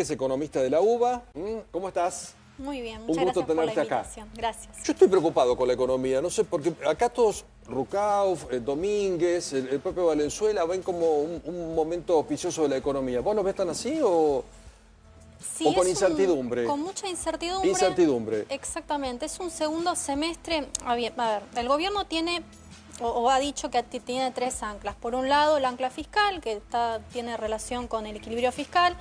Es economista de la UBA. ¿Cómo estás? Muy bien, Un muchas gusto gracias por la tenerte acá. invitación. Gracias. Yo estoy preocupado con la economía, no sé, porque acá todos, Rucauf, Domínguez, el propio Valenzuela, ven como un momento auspicioso de la economía. ¿Vos lo ves tan así o Sí, con incertidumbre? con mucha incertidumbre. Incertidumbre. Exactamente, es un segundo semestre. A ver, el gobierno tiene, o ha dicho que tiene tres anclas. Por un lado, el ancla fiscal, que tiene relación con el equilibrio fiscal.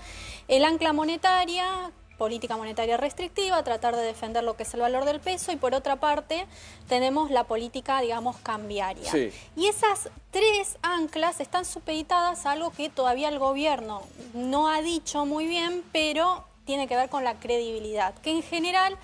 El ancla monetaria, política monetaria restrictiva, tratar de defender lo que es el valor del peso, y por otra parte tenemos la política, digamos, cambiaria. Sí. Y esas tres anclas están supeditadas a algo que todavía el gobierno no ha dicho muy bien, pero tiene que ver con la credibilidad, que en general,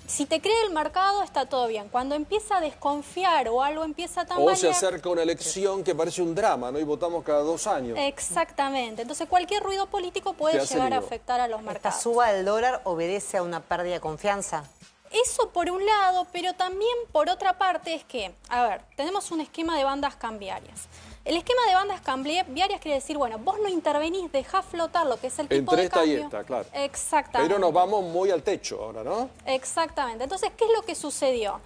si te cree el mercado, está todo bien. Cuando empieza a desconfiar o algo empieza a tambalear... O se acerca una elección que parece un drama, ¿no? Y votamos cada 2 años. Exactamente. Entonces cualquier ruido político puede llegar a afectar a los mercados. ¿Esta suba del dólar obedece a una pérdida de confianza? Eso por un lado, pero también por otra parte es que, a ver, tenemos un esquema de bandas cambiarias. El esquema de bandas cambiarias quiere decir, bueno, vos no intervenís, dejás flotar lo que es el tipo de cambio. Entre esta y esta, claro. Exactamente. Pero nos vamos muy al techo ahora, ¿no? Exactamente. Entonces, ¿qué es lo que sucedió?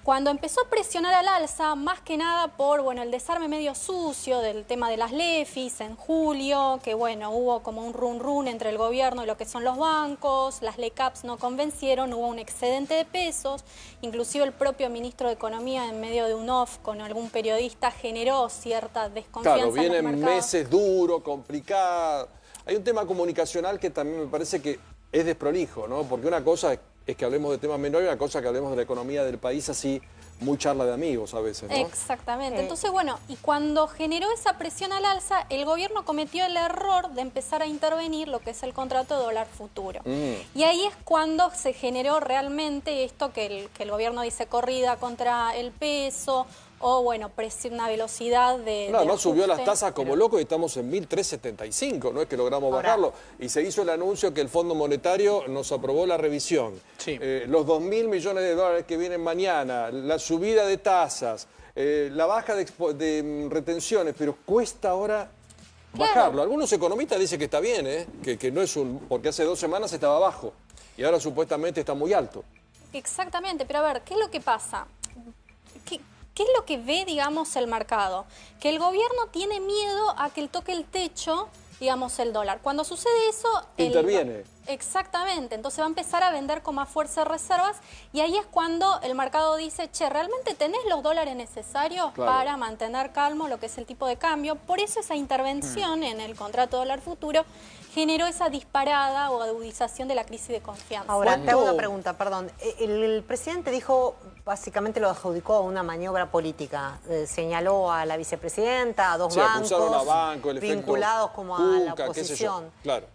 Cuando empezó a presionar al alza, más que nada por, bueno, el desarme medio sucio del tema de las LEFIs en julio, que bueno, hubo como un run entre el gobierno y lo que son los bancos, las LECAPs no convencieron, hubo un excedente de pesos, inclusive el propio ministro de Economía en medio de un off con algún periodista generó cierta desconfianza. Claro, en los vienen mercados. meses duros, complicados. Hay un tema comunicacional que también me parece que es desprolijo, ¿no? Porque una cosa es que hablemos de temas menores y una cosa que hablemos de la economía del país así, muy charla de amigos a veces, ¿no? Exactamente. Entonces, bueno, y cuando generó esa presión al alza, el gobierno cometió el error de empezar a intervenir lo que es el contrato de dólar futuro. Y ahí es cuando se generó realmente esto que el gobierno dice corrida contra el peso, o bueno, una velocidad de No, además subió las ajuste. tasas como loco y estamos en 1.375, no es que logramos bajarlo. Y se hizo el anuncio que el Fondo Monetario nos aprobó la revisión. Sí. Los 2.000 millones de dólares que vienen mañana, la subida de tasas, la baja de retenciones, pero cuesta ahora bajarlo. Algunos economistas dicen que está bien, que no es porque hace 2 semanas estaba bajo y ahora supuestamente está muy alto. Exactamente, pero a ver, ¿qué es lo que pasa? ¿Qué es lo que ve, digamos, el mercado? Que el gobierno tiene miedo a que toque el techo, digamos, el dólar. Cuando sucede eso... Interviene. Exactamente, entonces va a empezar a vender con más fuerza reservas y ahí es cuando el mercado dice, che, ¿realmente tenés los dólares necesarios para mantener calmo lo que es el tipo de cambio? Por eso esa intervención en el contrato dólar futuro generó esa disparada o agudización de la crisis de confianza. Ahora, te hago una pregunta, perdón. El presidente dijo, básicamente lo adjudicó a una maniobra política. Señaló a la vicepresidenta, a dos bancos, a banco, vinculados como Cuca, a la oposición. Claro.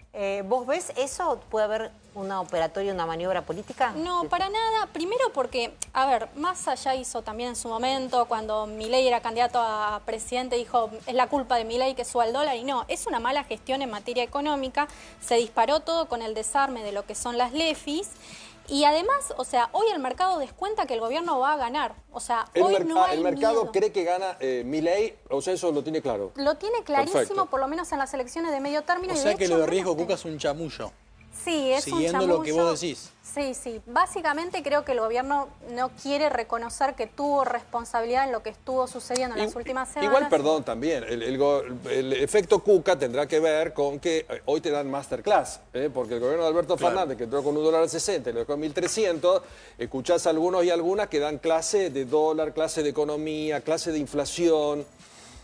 ¿Vos ves eso? ¿Puede haber una operatoria, una maniobra política? No, para nada. Primero porque, a ver, Massa ya hizo también en su momento, cuando Milei era candidato a presidente, dijo, es la culpa de Milei que suba el dólar, y no, es una mala gestión en materia económica. Se disparó todo con el desarme de lo que son las LEFIs. Y además, o sea, hoy el mercado descuenta que el gobierno va a ganar. O sea, hoy no hay el mercado miedo. cree que gana Milei, o sea, eso lo tiene claro. Lo tiene clarísimo, Perfecto. por lo menos en las elecciones de medio término. O y sea de que hecho, lo de riesgo Cuca es un chamullo. Sí, es un siguiendo chamullo. lo que vos decís. Sí, sí. Básicamente creo que el gobierno no quiere reconocer que tuvo responsabilidad en lo que estuvo sucediendo en las últimas semanas. Igual, perdón, también, el efecto Cuca tendrá que ver con que hoy te dan masterclass, porque el gobierno de Alberto Fernández, que entró con $1.60 y lo dejó en 1.300, escuchás a algunos y algunas que dan clase de dólar, clase de economía, clase de inflación,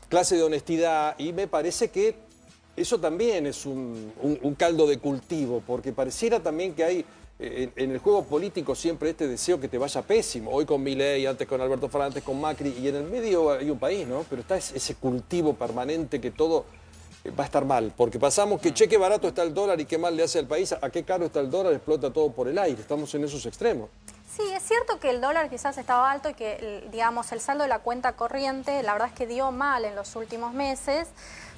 clase de honestidad, y me parece que eso también es un caldo de cultivo, porque pareciera también que hay en el juego político siempre este deseo que te vaya pésimo. Hoy con Milei, antes con Alberto Fernández, con Macri, y en el medio hay un país, ¿no? Pero está ese cultivo permanente que todo va a estar mal, porque pasamos que qué barato está el dólar y qué mal le hace al país, a qué caro está el dólar, explota todo por el aire. Estamos en esos extremos. Sí, es cierto que el dólar quizás estaba alto y que, digamos, el saldo de la cuenta corriente, la verdad es que dio mal en los últimos meses,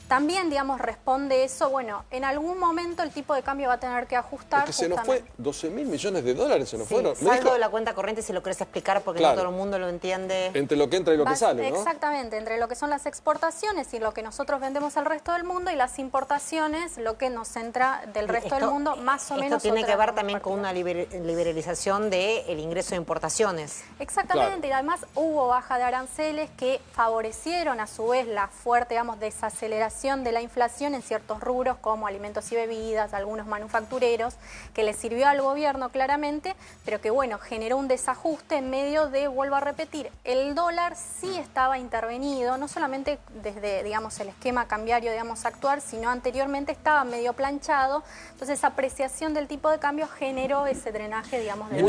también, digamos, responde eso, bueno, en algún momento el tipo de cambio va a tener que ajustar. Es que se nos fue 12.000 millones de dólares, se nos fueron. Saldo de la cuenta corriente, si lo querés explicar, porque no todo el mundo lo entiende. Entre lo que entra y lo que sale, ¿no? Exactamente, entre lo que son las exportaciones y lo que nosotros vendemos al resto del mundo, y las importaciones, lo que nos entra del resto del mundo, más o menos. Esto tiene que ver también con una liberalización del ingreso de importaciones. Exactamente, y además hubo baja de aranceles que favorecieron a su vez la fuerte, digamos, desaceleración de la inflación en ciertos rubros como alimentos y bebidas, algunos manufactureros, que le sirvió al gobierno claramente, pero que bueno, generó un desajuste en medio de, vuelvo a repetir, el dólar sí estaba intervenido, no solamente desde, digamos, el esquema cambiario, digamos, actual, sino anteriormente estaba medio planchado, entonces esa apreciación del tipo de cambio generó ese drenaje, digamos, de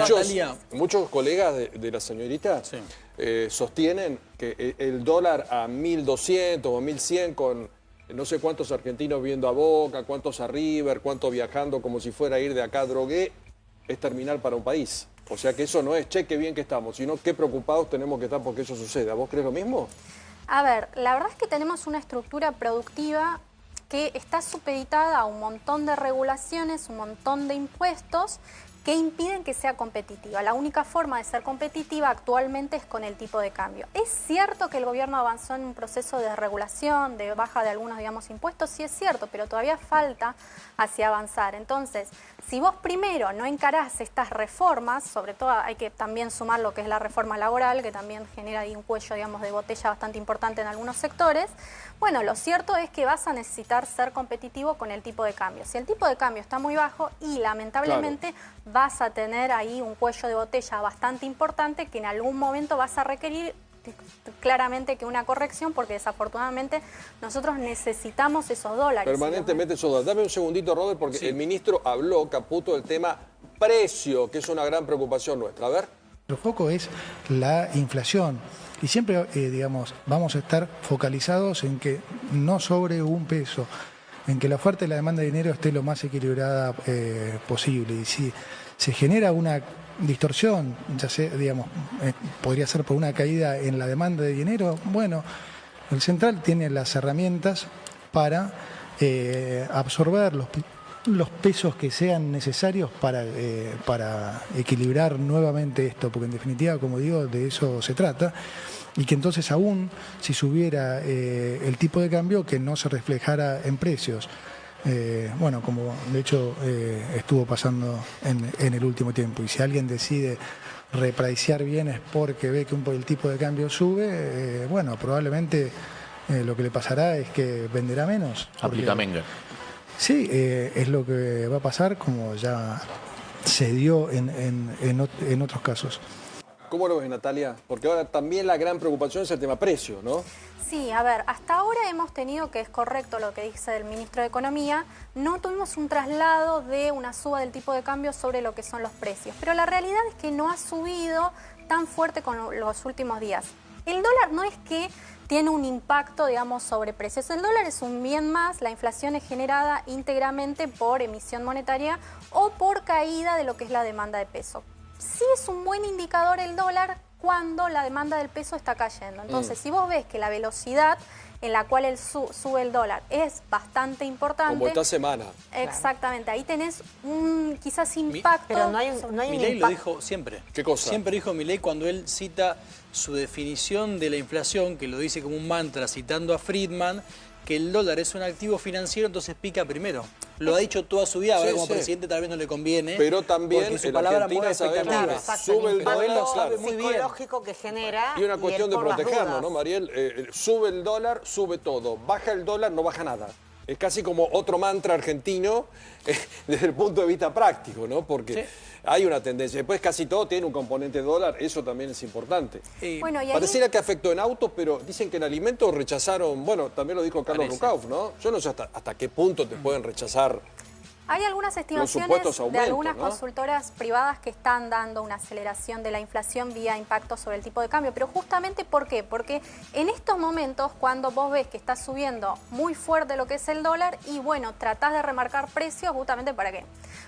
muchos colegas de la señorita sostienen que el dólar a 1.200 o 1.100 con no sé cuántos argentinos viendo a Boca, cuántos a River, cuántos viajando como si fuera a ir de acá a Drogué, es terminal para un país. O sea que eso no es, che, qué bien que estamos, sino qué preocupados tenemos que estar porque eso suceda. ¿Vos crees lo mismo? A ver, la verdad es que tenemos una estructura productiva que está supeditada a un montón de regulaciones, un montón de impuestos que impiden que sea competitiva. La única forma de ser competitiva actualmente es con el tipo de cambio. Es cierto que el gobierno avanzó en un proceso de regulación, de baja de algunos, digamos, impuestos, sí es cierto, pero todavía falta hacia avanzar. Entonces, si vos primero no encarás estas reformas, sobre todo hay que también sumar lo que es la reforma laboral, que también genera ahí un cuello, digamos, de botella bastante importante en algunos sectores, bueno, lo cierto es que vas a necesitar ser competitivo con el tipo de cambio. Si el tipo de cambio está muy bajo y lamentablemente vas a tener ahí un cuello de botella bastante importante que en algún momento vas a requerir claramente que una corrección, porque desafortunadamente nosotros necesitamos esos dólares. Permanentemente esos dólares. Dame un segundito, Robert, porque el ministro habló, Caputo, del tema precio, que es una gran preocupación nuestra. A ver. El foco es la inflación y siempre, digamos, vamos a estar focalizados en que no sobre un peso, en que la oferta y la demanda de dinero esté lo más equilibrada posible. Y si se genera una distorsión, ya sé, digamos, podría ser por una caída en la demanda de dinero, bueno, el central tiene las herramientas para absorber los pesos que sean necesarios para equilibrar nuevamente esto, porque en definitiva, como digo, de eso se trata, y que entonces aún si subiera el tipo de cambio, que no se reflejara en precios. Bueno, como de hecho estuvo pasando en el último tiempo, y si alguien decide repricear bienes porque ve que el tipo de cambio sube, bueno, probablemente lo que le pasará es que venderá menos. Aplica Menger. Sí, es lo que va a pasar, como ya se dio en otros casos. ¿Cómo lo ves, Natalia? Porque ahora también la gran preocupación es el tema precio, ¿no? Sí, a ver, hasta ahora hemos tenido, que es correcto lo que dice el ministro de Economía, no tuvimos un traslado de una suba del tipo de cambio sobre lo que son los precios. Pero la realidad es que no ha subido tan fuerte con los últimos días. El dólar no es que tiene un impacto, digamos, sobre precios. El dólar es un bien más, la inflación es generada íntegramente por emisión monetaria o por caída de lo que es la demanda de peso. Sí es un buen indicador el dólar cuando la demanda del peso está cayendo. Entonces, si vos ves que la velocidad en la cual sube el dólar es bastante importante. Como esta semana. Exactamente, ahí tenés un quizás impacto. Pero no hay un Milei lo dijo siempre. ¿Qué cosa? Siempre dijo Milei cuando él cita su definición de la inflación, que lo dice como un mantra citando a Friedman, que el dólar es un activo financiero, entonces pica primero. Lo ha dicho toda su vida, ahora como presidente tal vez no le conviene. Pero también porque su en palabra Argentina mueve sabemos expectativas. que sube el dólar, lo sabe muy bien. psicológico que genera. Y una cuestión de por las protegernos, dudas. ¿no, Mariel? Sube el dólar, sube todo. Baja el dólar, no baja nada. Es casi como otro mantra argentino desde el punto de vista práctico, ¿no? Porque hay una tendencia. Después casi todo tiene un componente dólar, eso también es importante. Bueno, y ahí... Pareciera que afectó en autos, pero dicen que en alimentos rechazaron, bueno, también lo dijo Carlos Rucauf, ¿no? Yo no sé hasta qué punto te pueden rechazar Hay algunas estimaciones supuestos de aumentos, algunas ¿no? consultoras privadas que están dando una aceleración de la inflación vía impacto sobre el tipo de cambio. Pero justamente, ¿por qué? Porque en estos momentos, cuando vos ves que está subiendo muy fuerte lo que es el dólar y, bueno, tratás de remarcar precios justamente para que,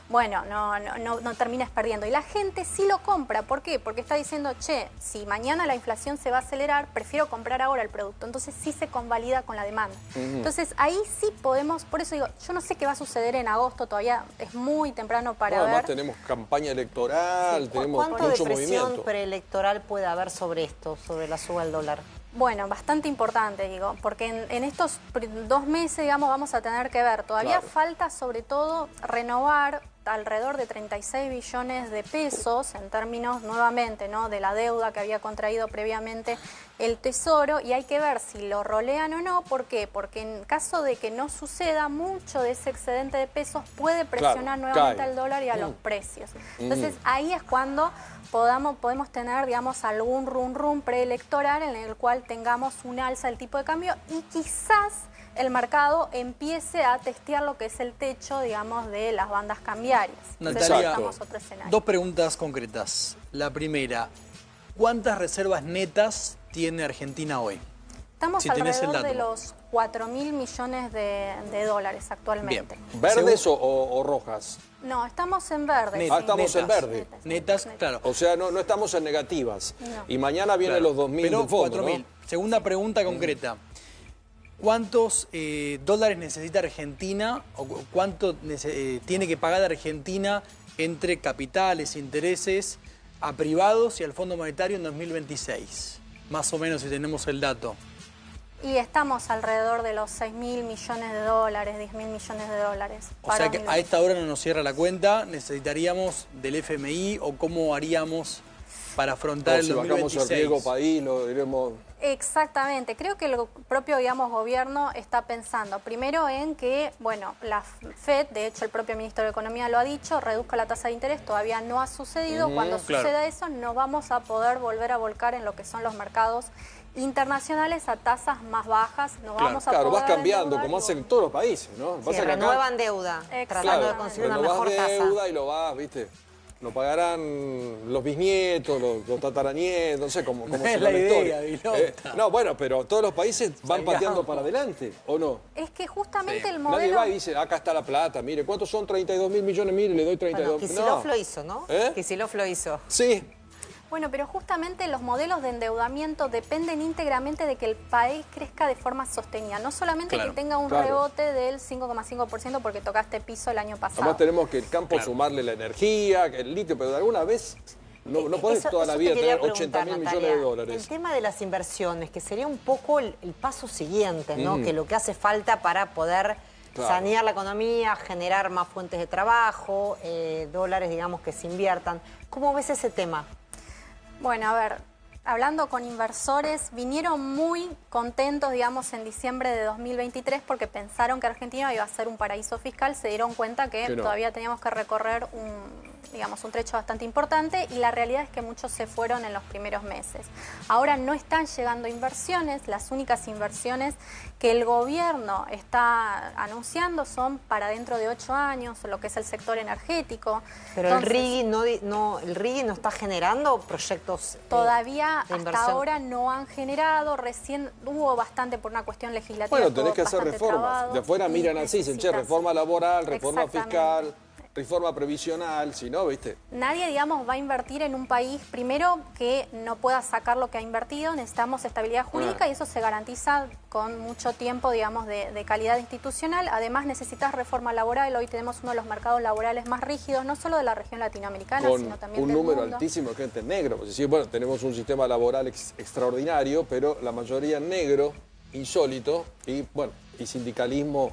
bueno, no termines perdiendo. Y la gente sí lo compra. ¿Por qué? Porque está diciendo, che, si mañana la inflación se va a acelerar, prefiero comprar ahora el producto. Entonces sí se convalida con la demanda. Entonces ahí sí podemos, por eso digo, yo no sé qué va a suceder en agosto, todavía es muy temprano para Además ver. tenemos campaña electoral, Sí, tenemos ¿cuánto mucho de presión movimiento. preelectoral puede haber sobre esto, sobre la suba del dólar? Bueno, bastante importante, digo, porque en estos 2 meses, digamos, vamos a tener que ver. Todavía Claro. falta, sobre todo, renovar alrededor de 36 billones de pesos en términos, nuevamente, ¿no?, de la deuda que había contraído previamente el Tesoro, y hay que ver si lo rolean o no. ¿Por qué? Porque en caso de que no suceda, mucho de ese excedente de pesos puede presionar nuevamente cae. al dólar y a los precios. Entonces, ahí es cuando podemos tener, digamos, algún rum preelectoral en el cual tengamos un alza del tipo de cambio y quizás el mercado empiece a testear lo que es el techo, digamos, de las bandas cambiarias. Entonces, Natalia, buscamos otro escenario. 2 preguntas concretas. La primera, ¿cuántas reservas netas tiene Argentina hoy? Estamos si tenés el alrededor de dato. los 4.000 millones de dólares actualmente. Bien. ¿Verdes o rojas? No, estamos en verde. Netas. Ah, estamos en Netas. verde. Netas, claro. O sea, no estamos en negativas. No. Y mañana vienen Claro. los 2.000 Pero del fondo, 4.000. ¿no? Segunda pregunta concreta. ¿Cuántos dólares necesita Argentina o cuánto tiene que pagar Argentina entre capitales, intereses a privados y al Fondo Monetario en 2026? Más o menos, si tenemos el dato. Y estamos alrededor de los 6.000 millones de dólares, 10.000 millones de dólares. O sea que a esta hora no nos cierra la cuenta, necesitaríamos del FMI o cómo haríamos para afrontar O el si bajamos 2026. el riesgo país, lo diremos... Exactamente, creo que el propio, digamos, gobierno está pensando primero en que, bueno, la FED, de hecho el propio ministro de Economía lo ha dicho, reduzca la tasa de interés, todavía no ha sucedido. Cuando claro. suceda eso, no vamos a poder volver a volcar en lo que son los mercados internacionales a tasas más bajas, no vamos a Claro, poder vas cambiando, endeudar como y hacen todos los países, ¿no? Sí, Pasa que acá- renuevan deuda, tratando de conseguir una renovás mejor tasa. deuda y lo vas, ¿viste? Lo pagarán los bisnietos, los tataranietos, no sé cómo No será es la historia. idea, Vilota. No, bueno, pero todos los países van Salgamos. pateando para adelante, ¿o no? Es que justamente Sí. el Nadie modelo... va y dice, acá está la plata, mire, ¿cuántos son 32.000 millones? Mire, le doy 32. Bueno, Kicillof lo hizo, ¿no? ¿Eh? Kicillof lo hizo. Sí, Bueno, pero justamente los modelos de endeudamiento dependen íntegramente de que el país crezca de forma sostenida, no solamente Claro, que tenga un claro. rebote del 5,5% porque tocaste piso el año pasado. además tenemos que el campo Claro. sumarle la energía, el litio, pero de alguna vez no podés Eso- toda la eso vida te quería tener preguntar, 80.000 Natalia. millones de dólares. El tema de las inversiones, que sería un poco el paso siguiente, ¿no? Que lo que hace falta para poder Claro. sanear la economía, generar más fuentes de trabajo, dólares, digamos, que se inviertan. ¿Cómo ves ese tema? Bueno, a ver, hablando con inversores, vinieron muy contentos, digamos, en diciembre de 2023 porque pensaron que Argentina iba a ser un paraíso fiscal, se dieron cuenta que no. todavía teníamos que recorrer un trecho bastante importante y la realidad es que muchos se fueron en los primeros meses. Ahora no están llegando inversiones, las únicas inversiones que el gobierno está anunciando son para dentro de 8 años, lo que es el sector energético. Pero Entonces, el RIGI no está generando proyectos todavía de hasta inversión. ahora no han generado, recién hubo bastante por una cuestión legislativa. Bueno, todo tenés que hacer bastante reformas. trabado De afuera y miran así, dicen, che, necesitas- reforma laboral, reforma Exactamente. fiscal, reforma previsional, si no, ¿viste? Nadie, digamos, va a invertir en un país, primero, que no pueda sacar lo que ha invertido, necesitamos estabilidad jurídica y eso se garantiza con mucho tiempo, digamos, de calidad institucional. Además, necesitas reforma laboral, hoy tenemos uno de los mercados laborales más rígidos, no solo de la región latinoamericana, Con sino también un del número mundo. altísimo de gente en negro. Es decir, bueno, tenemos un sistema laboral extraordinario, pero la mayoría en negro, insólito, y bueno, y sindicalismo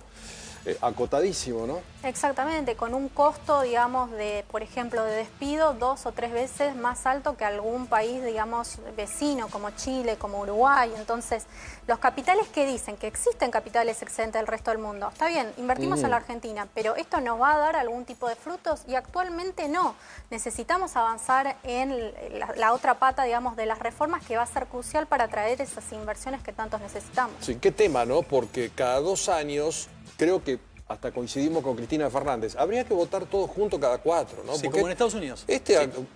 acotadísimo, ¿no? Exactamente, con un costo, digamos, de, por ejemplo, de despido 2 o 3 veces más alto que algún país, digamos, vecino, como Chile, como Uruguay. Entonces, los capitales que dicen que existen capitales excedentes del resto del mundo, está bien, invertimos en la Argentina, pero ¿esto nos va a dar algún tipo de frutos? Y actualmente no. Necesitamos avanzar en la otra pata, digamos, de las reformas que va a ser crucial para traer esas inversiones que tantos necesitamos. Sí, qué tema, ¿no? Porque cada 2 años creo que hasta coincidimos con Cristina Fernández. Habría que votar todos juntos cada 4, ¿no? Sí, Porque como en Estados Unidos.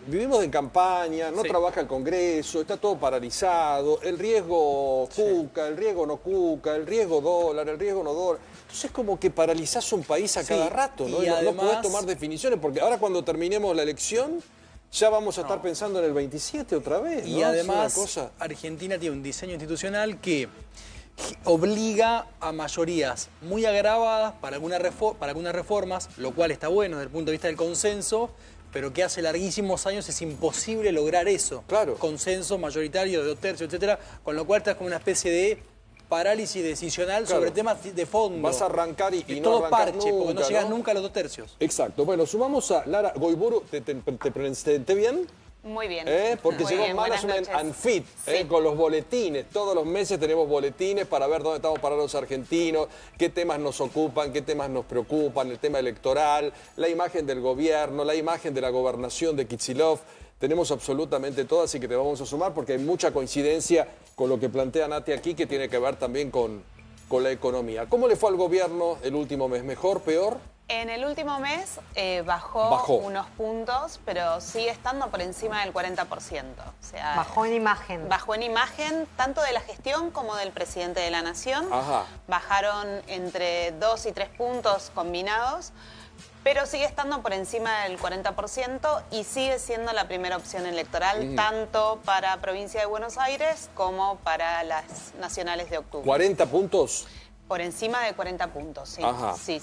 Vivimos en campaña, no Sí. trabaja el Congreso, está todo paralizado, el riesgo cuca, el riesgo no cuca, el riesgo dólar, el riesgo no dólar. Entonces como que paralizás un país a cada rato, ¿no? Y No además, podés tomar definiciones, porque ahora cuando terminemos la elección ya vamos a estar pensando en el 27 otra vez, ¿no? Y además, es una cosa... Argentina tiene un diseño institucional que obliga a mayorías muy agravadas para algunas reformas, lo cual está bueno desde el punto de vista del consenso, pero que hace larguísimos años es imposible lograr eso. Claro. Consenso mayoritario de 2/3, etcétera, con lo cual estás como una especie de parálisis decisional sobre temas de fondo. Vas a arrancar y es no todo arrancar parche, porque no nunca, llegas ¿no? nunca a los 2/3. Exacto. Bueno, sumamos a Lara Goiburu. ¿Te presenté bien? Muy bien. Porque Muy llegó bien, buenas Management noches. and Fit, Sí. con los boletines. Todos los meses tenemos boletines para ver dónde estamos parados los argentinos, qué temas nos ocupan, qué temas nos preocupan, el tema electoral, la imagen del gobierno, la imagen de la gobernación de Kicillof. Tenemos absolutamente todo, así que te vamos a sumar porque hay mucha coincidencia con lo que plantea Nati aquí, que tiene que ver también con la economía. ¿Cómo le fue al gobierno el último mes? ¿Mejor, peor? En el último mes bajó unos puntos, pero sigue estando por encima del 40%. O sea, Bajó en imagen. bajó en imagen tanto de la gestión como del presidente de la Nación. Ajá. Bajaron entre 2 y 3 puntos combinados, pero sigue estando por encima del 40% y sigue siendo la primera opción electoral, tanto para provincia de Buenos Aires como para las nacionales de octubre. ¿40 puntos? Por encima de 40 puntos, sí. Ajá. Sí.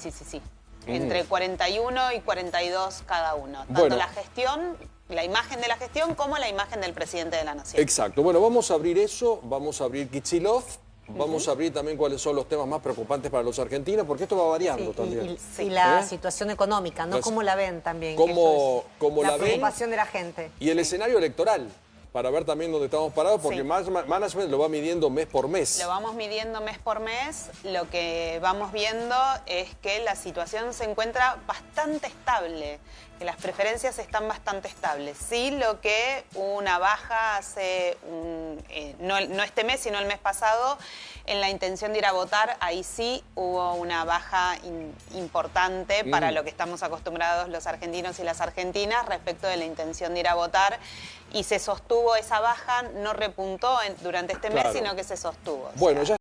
Entre 41 y 42 cada uno. Tanto Bueno. la gestión, la imagen de la gestión, como la imagen del presidente de la Nación. Exacto. Bueno, vamos a abrir eso, vamos a abrir Kicillof, vamos a abrir también cuáles son los temas más preocupantes para los argentinos, porque esto va variando también. Y la ¿Eh? situación económica, ¿no? Las- ¿Cómo la ven también? ¿Cómo- Eso es cómo la la ven? preocupación de la gente. Y el escenario electoral, para ver también dónde estamos parados, porque Sí. Management lo va midiendo mes por mes. Lo vamos midiendo mes por mes. Lo que vamos viendo es que la situación se encuentra bastante estable, que las preferencias están bastante estables. Sí, lo que hubo una baja hace, no este mes, sino el mes pasado, en la intención de ir a votar, ahí sí hubo una baja importante para lo que estamos acostumbrados los argentinos y las argentinas respecto de la intención de ir a votar. Y se sostuvo esa baja, no repuntó durante este mes, Claro. sino que se sostuvo. O Bueno, sea, ya